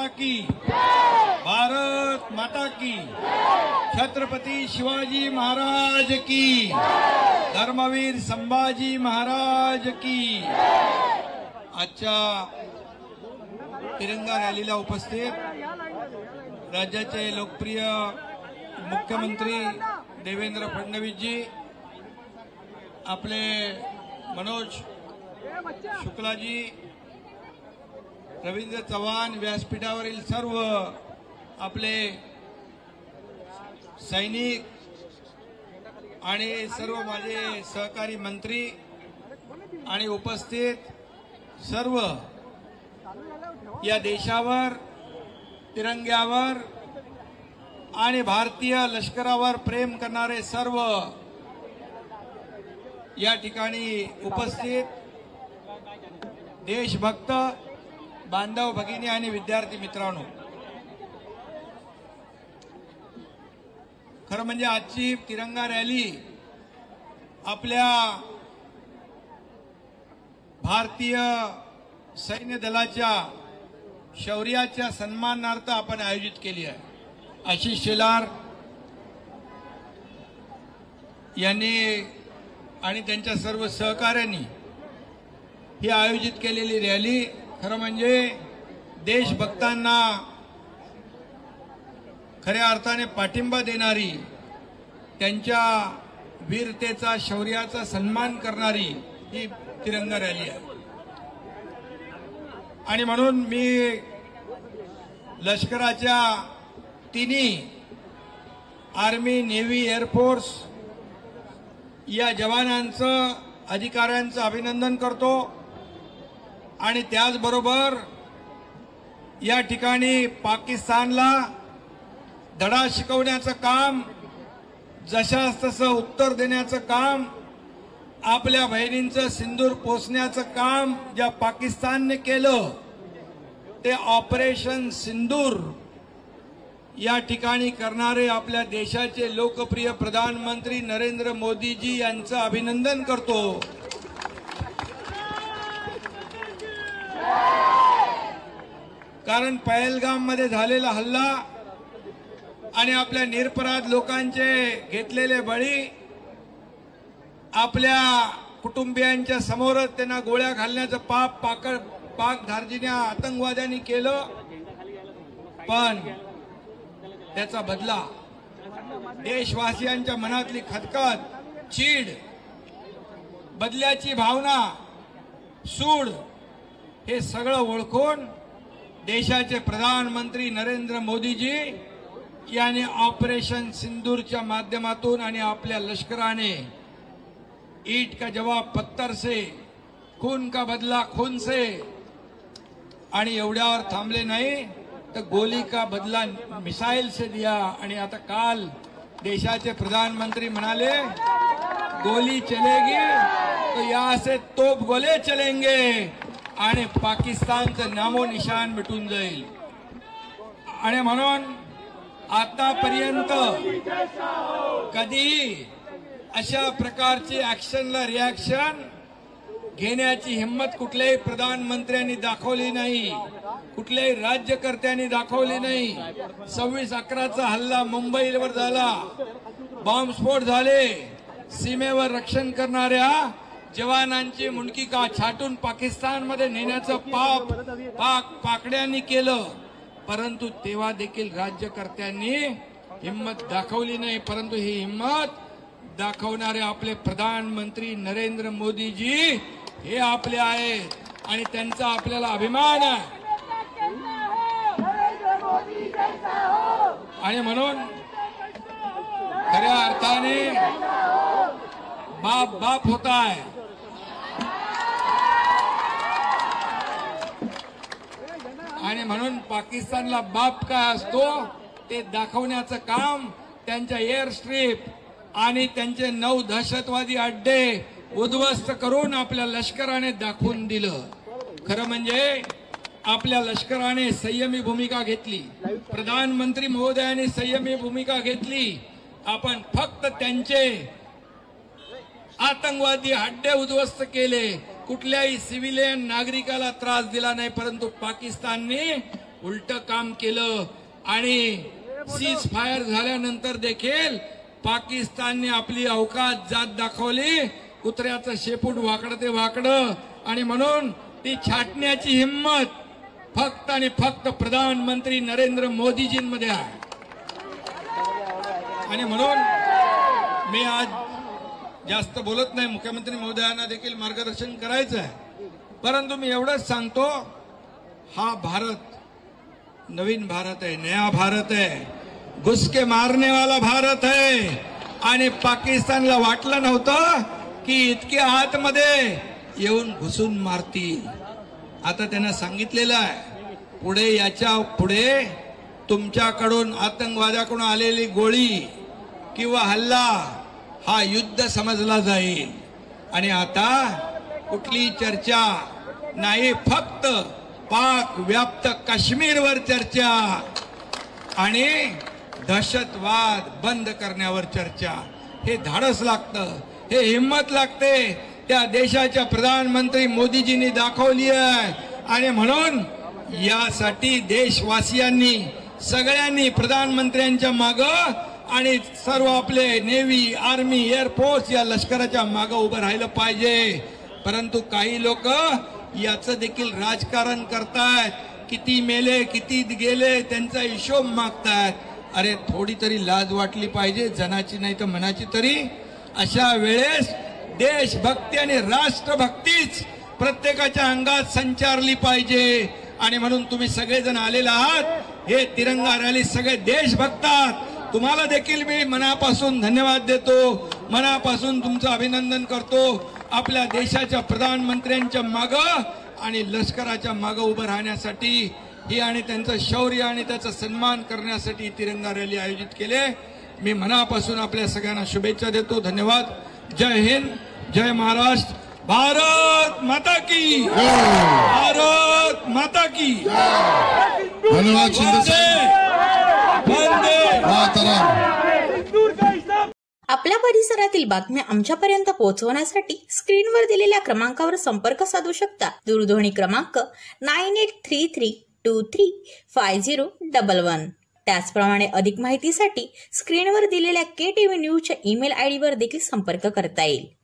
माता की, भारत माता की, छत्रपती शिवाजी महाराज की, धर्मवीर संभाजी महाराज की। आजच्या तिरंगा रॅलीला उपस्थित राज्याचे लोकप्रिय मुख्यमंत्री देवेंद्र फडणवीस जी, आपले मनोज शुक्लाजी, रवींद्र चव्हाण, व्यासपीठावरील सर्व आपले सैनिक आणि सर्व माझे सहकारी मंत्री आणि उपस्थित सर्व या देशावर, तिरंग्यावर आणि भारतीय लष्करावर प्रेम करणारे सर्व या ठिकाणी उपस्थित देशभक्त बांधव भगिनी आणि विद्यार्थी मित्रांनो, खरं म्हणजे आजची तिरंगा रॅली आपल्या भारतीय सैन्य दलाच्या शौर्याच्या सन्मानार्थ आपण आयोजित केली आहे। आशिष शेलार यांनी आणि त्यांच्या सर्व सहकाऱ्यांनी ही आयोजित केलेली रॅली खरं म्हणजे देशभक्तांना खऱ्या अर्थाने पाठिंबा देणारी, त्यांच्या वीरतेचा, शौर्याचा सन्मान करणारी ही तिरंगा रॅली आहे। आणि म्हणून मी लष्कराच्या तिन्ही आर्मी, नेव्ही, एअरफोर्स या जवानांचं, अधिकाऱ्यांचं अभिनंदन करतो आणि त्याचबरोबर या ठिकाणी पाकिस्तानला धडा शिकवण्याचं काम, जशास तसं उत्तर देण्याचं काम, आपल्या बहिणींचं सिंदूर पोसण्याचं काम ज्या पाकिस्तानने केलं ते ऑपरेशन सिंदूर या ठिकाणी करणारे आपल्या देशाचे लोकप्रिय प्रधानमंत्री नरेंद्र मोदीजी यांचं अभिनंदन करतो। कारण पहलगाम मध्ये झालेला हल्ला आणि आपल्या निरपराध लोकांचे घेतलेले बळी, आपल्या कुटुंबियांच्या समोरच त्यांना गोळ्या घालण्याचं पाप पाक धार्जिण्या आतंकवाद्यांनी केलं, पण त्याचा बदला देशवासियांच्या मनातली खदखद, चीड, बदल्याची भावना, सूड हे सगळं ओळखून देशाचे प्रधानमंत्री नरेंद्र मोदीजी यांनी ऑपरेशन सिंदूरच्या माध्यमातून आणि आपल्या लष्कराने ईट का जवाब पत्थर से, खून का बदला खून से, आणि एवढ्यावर थांबले नाही तर गोली का बदला मिसाइल से दिया। आणि आता काल देशाचे प्रधानमंत्री म्हणाले गोली चलेगी तो यहाँ से तोप गोले चलेंगे आणि पाकिस्तानचं नामो निशान मिटून जाईल। आणि म्हणून आतापर्यंत कधी अशा प्रकारची ऍक्शनला रिॲक्शन घेण्याची हिम्मत कुठल्याही प्रधानमंत्र्यांनी दाखवली नाही, कुठल्याही राज्यकर्त्यांनी दाखवली नाही। 26/11चा हल्ला मुंबईवर झाला, बॉम्बस्फोट झाले, सीमेवर रक्षण करणाऱ्या जवानांची मुंडकी का छाटून पाकिस्तानमध्ये नेण्याचं पाप पाकड्यांनी केलं, परंतु तेव्हा देखील राज्यकर्त्यांनी हिम्मत दाखवली नाही। परंतु ही हिम्मत दाखवणारे आपले प्रधानमंत्री नरेंद्र मोदीजी हे आपले आहेत आणि त्यांचा आपल्याला अभिमान आहे। आणि म्हणून खऱ्या अर्थाने बाप बाप होता है। आणि म्हणून पाकिस्तानला बाप काय असतो ते दाखवण्याचं काम त्यांच्या एअर स्ट्रीप आणि त्यांचे 9 दहशतवादी अड्डे उद्ध्वस्त करून आपल्या लष्कराने दाखवून दिलं। खरं म्हणजे आपल्या लष्कराने संयमी भूमिका घेतली, प्रधानमंत्री महोदयांनी संयमी भूमिका घेतली। आपण फक्त त्यांचे आतंकवादी अड्डे उद्ध्वस्त केले, कुठल्याही सिव्हिलियन नागरिकाला त्रास दिला नाही, परंतु पाकिस्तानने उलट काम केलं आणि सीज फायर झाल्यानंतर देखील पाकिस्तानने आपली अवकात जात दाखवली. कुत्र्याचं शेपूट वाकडं ते वाकडं आणि म्हणून ती छाटण्याची हिम्मत फक्त आणि फक्त प्रधानमंत्री नरेंद्र मोदीजींमध्ये आहे. आणि म्हणून मी आज जास्त बोलत नाही. मुख्यमंत्री महोदयांना देखील मार्गदर्शन करायचं आहे, परंतु मी एवढंच सांगतो, हा भारत नवीन भारत आहे, नया भारत आहे, घुसके मारने वाला भारत आहे. आणि पाकिस्तानला वाटलं नव्हतं की इतके आतमध्ये येऊन घुसून मारतील. आता त्यांना सांगितलेलं आहे, पुढे याच्या पुढे तुमच्याकडून आतंकवाद्याकडून आलेली गोळी किंवा हल्ला हा युद्ध समजला जाईल. आणि आता कुठली चर्चा नाही, फक्त पाक व्याप्त काश्मीरवर चर्चा आणि दहशतवाद बंद करण्यावर चर्चा. हे धाडस लागतं, हे हिम्मत लागते, त्या देशाच्या प्रधानमंत्री मोदीजींनी दाखवली आहे. आणि म्हणून यासाठी देशवासियांनी सगळ्यांनी प्रधानमंत्र्यांच्या मागं आणि सर्व आपले नेव्ही, आर्मी, एअरफोर्स या लष्कराच्या मागं उभं राहिलं पाहिजे. परंतु काही लोक याचं देखील राजकारण करतायत, किती मेले किती गेले त्यांचा हिशोब मागतायत. अरे थोडी तरी लाज वाटली पाहिजे, जनाची नाही तर मनाची तरी. अशा वेळेस देशभक्ती आणि राष्ट्रभक्तीच प्रत्येकाच्या अंगात संचारली पाहिजे. आणि म्हणून तुम्ही सगळेजण आलेला आहात, हे तिरंगा रॅली सगळे देश बघतात. तुम्हाला देखील मी मनापासून धन्यवाद देतो, मनापासून तुमचं अभिनंदन करतो. आपल्या देशाच्या प्रधानमंत्र्यांच्या मागं आणि लष्कराच्या मागं उभं राहण्यासाठी ही आणि त्यांचं शौर्य आणि त्याचा सन्मान करण्यासाठी तिरंगा रॅली आयोजित केले. मी मनापासून आपल्या सगळ्यांना शुभेच्छा देतो. धन्यवाद. जय हिंद, जय महाराष्ट्र, भारत माता की, भारत माता की. धन्यवाद. आपल्या परिसरातील बातम्या आमच्यापर्यंत पोहोचवण्यासाठी स्क्रीनवर दिलेल्या क्रमांकावर संपर्क साधू शकता. दूरध्वनी क्रमांक 9833235011. त्याचप्रमाणे अधिक माहितीसाठी स्क्रीनवर दिलेल्या KTV न्यूजच्या ईमेल आयडीवर देखील संपर्क करता येईल.